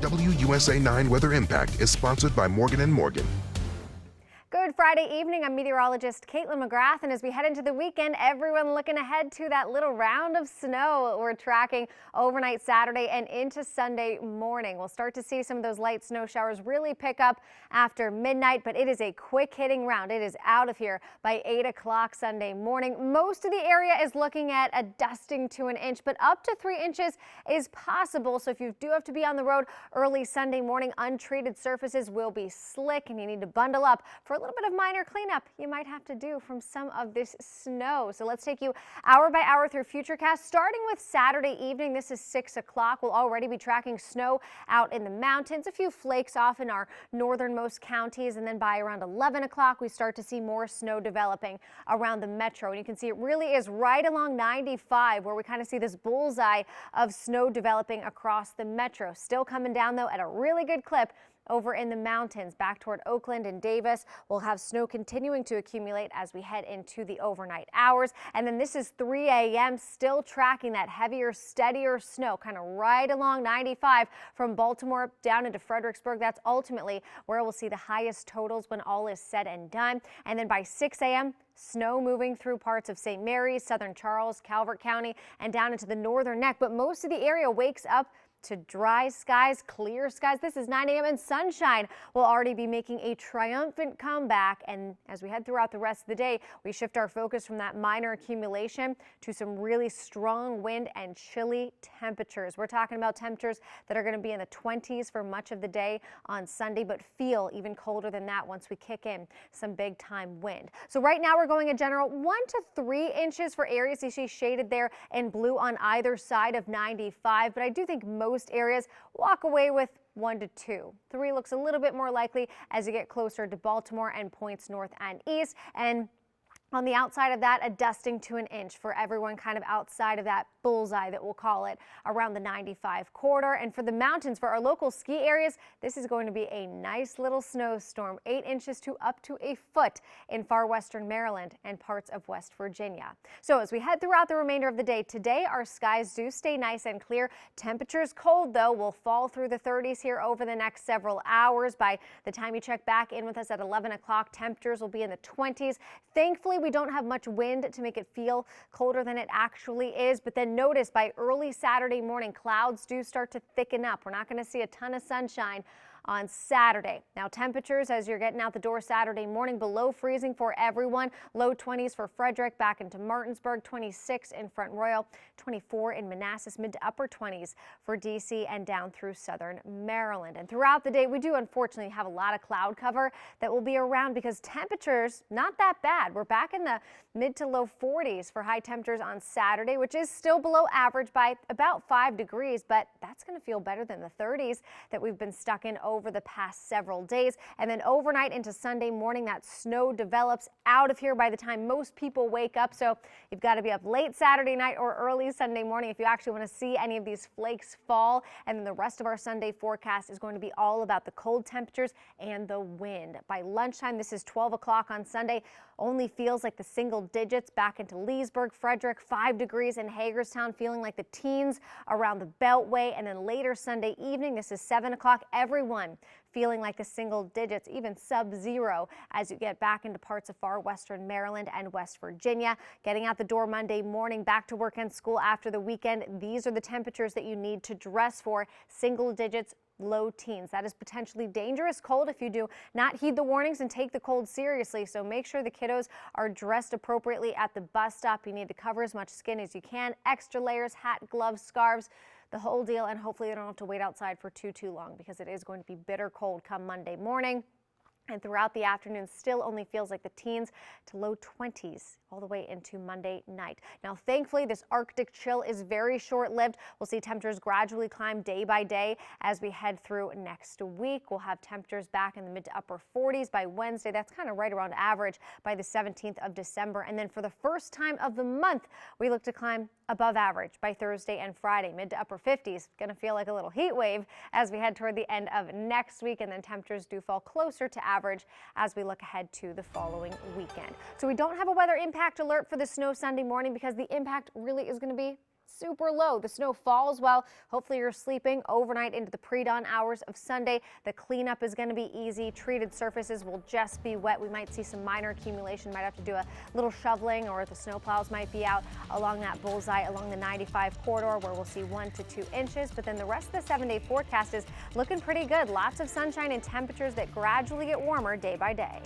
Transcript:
WUSA 9 Weather Impact is sponsored by Morgan & Morgan. Good Friday evening. I'm meteorologist Caitlin McGrath, and as we head into the weekend, everyone looking ahead to that little round of snow we're tracking overnight Saturday and into Sunday morning. We'll start to see some of those light snow showers really pick up after midnight, but it is a quick hitting round. It is out of here by 8 o'clock Sunday morning. Most of the area is looking at a dusting to an inch, but up to 3 inches is possible. So if you do have to be on the road early Sunday morning, untreated surfaces will be slick and you need to bundle up for a little bit of minor cleanup you might have to do from some of this snow. So let's take you hour by hour through Futurecast, starting with Saturday evening. This is 6 o'clock. We'll already be tracking snow out in the mountains, a few flakes off in our northernmost counties, and then by around 11 o'clock we start to see more snow developing around the metro. And you can see it really is right along 95 where we kind of see this bullseye of snow developing across the metro. Still coming down though at a really good clip over in the mountains back toward Oakland and Davis. We'll have snow continuing to accumulate as we head into the overnight hours. And then this is 3 a.m. still tracking that heavier, steadier snow kind of right along 95 from Baltimore down into Fredericksburg. That's ultimately where we'll see the highest totals when all is said and done. And then by 6 a.m. snow moving through parts of St. Mary's, Southern Charles, Calvert County, and down into the northern neck. But most of the area wakes up to dry skies, clear skies. This is 9 a.m. and sunshine will already be making a triumphant comeback. And as we head throughout the rest of the day, we shift our focus from that minor accumulation to some really strong wind and chilly temperatures. We're talking about temperatures that are going to be in the 20s for much of the day on Sunday, but feel even colder than that once we kick in some big time wind. So right now we're going a general 1 to 3 inches for areas you see shaded there in blue on either side of 95. But I do think most areas walk away with 1 to 2. 3 looks a little bit more likely as you get closer to Baltimore and points north and east. And on the outside of that, a dusting to an inch for everyone kind of outside of that bullseye that we'll call it around the 95 corridor. And for the mountains, for our local ski areas, this is going to be a nice little snowstorm, 8 inches to up to a foot in far western Maryland and parts of West Virginia. So as we head throughout the remainder of the day, today our skies do stay nice and clear. Temperatures cold though will fall through the 30s here over the next several hours. By the time you check back in with us at 11 o'clock, temperatures will be in the 20s. Thankfully, we don't have much wind to make it feel colder than it actually is. But then notice by early Saturday morning, clouds do start to thicken up. We're not going to see a ton of sunshine on Saturday. Now temperatures as you're getting out the door Saturday morning below freezing for everyone. Low 20s for Frederick, back into Martinsburg, 26 in Front Royal, 24 in Manassas, mid to upper 20s for DC and down through southern Maryland. And throughout the day, we do unfortunately have a lot of cloud cover that will be around because temperatures not that bad. We're back in the mid to low 40s for high temperatures on Saturday, which is still below average by about 5 degrees, but that's going to feel better than the 30s that we've been stuck in over the past several days. And then overnight into Sunday morning, that snow develops out of here by the time most people wake up. So you've got to be up late Saturday night or early Sunday morning if you actually want to see any of these flakes fall. And then the rest of our Sunday forecast is going to be all about the cold temperatures and the wind. By lunchtime, this is 12 o'clock on Sunday, only feels like the single digits back into Leesburg, Frederick, 5 degrees in Hagerstown, feeling like the teens around the Beltway. And then later Sunday evening, this is 7 o'clock, everyone feeling like the single digits, even sub-zero as you get back into parts of far western Maryland and West Virginia. Getting out the door Monday morning, back to work and school after the weekend. These are the temperatures that you need to dress for, single digits, low teens. That is potentially dangerous cold if you do not heed the warnings and take the cold seriously. So make sure the kiddos are dressed appropriately at the bus stop. You need to cover as much skin as you can. Extra layers, hat, gloves, scarves, the whole deal. And hopefully they don't have to wait outside for too long because it is going to be bitter cold come Monday morning. And throughout the afternoon, still only feels like the teens to low 20s all the way into Monday night. Now, thankfully, this Arctic chill is very short-lived. We'll see temperatures gradually climb day by day as we head through next week. We'll have temperatures back in the mid to upper 40s by Wednesday. That's kind of right around average by the 17th of December. And then for the first time of the month, we look to climb above average by Thursday and Friday, mid to upper 50s. Going to feel like a little heat wave as we head toward the end of next week, and then temperatures do fall closer to average as we look ahead to the following weekend. So we don't have a weather impact alert for the snow Sunday morning because the impact really is going to be super low. The snow falls well. Hopefully you're sleeping overnight into the pre-dawn hours of Sunday. The cleanup is going to be easy. Treated surfaces will just be wet. We might see some minor accumulation. Might have to do a little shoveling, or the snow plows might be out along that bullseye along the 95 corridor, where we'll see 1 to 2 inches. But then the rest of the 7-day forecast is looking pretty good. Lots of sunshine and temperatures that gradually get warmer day by day.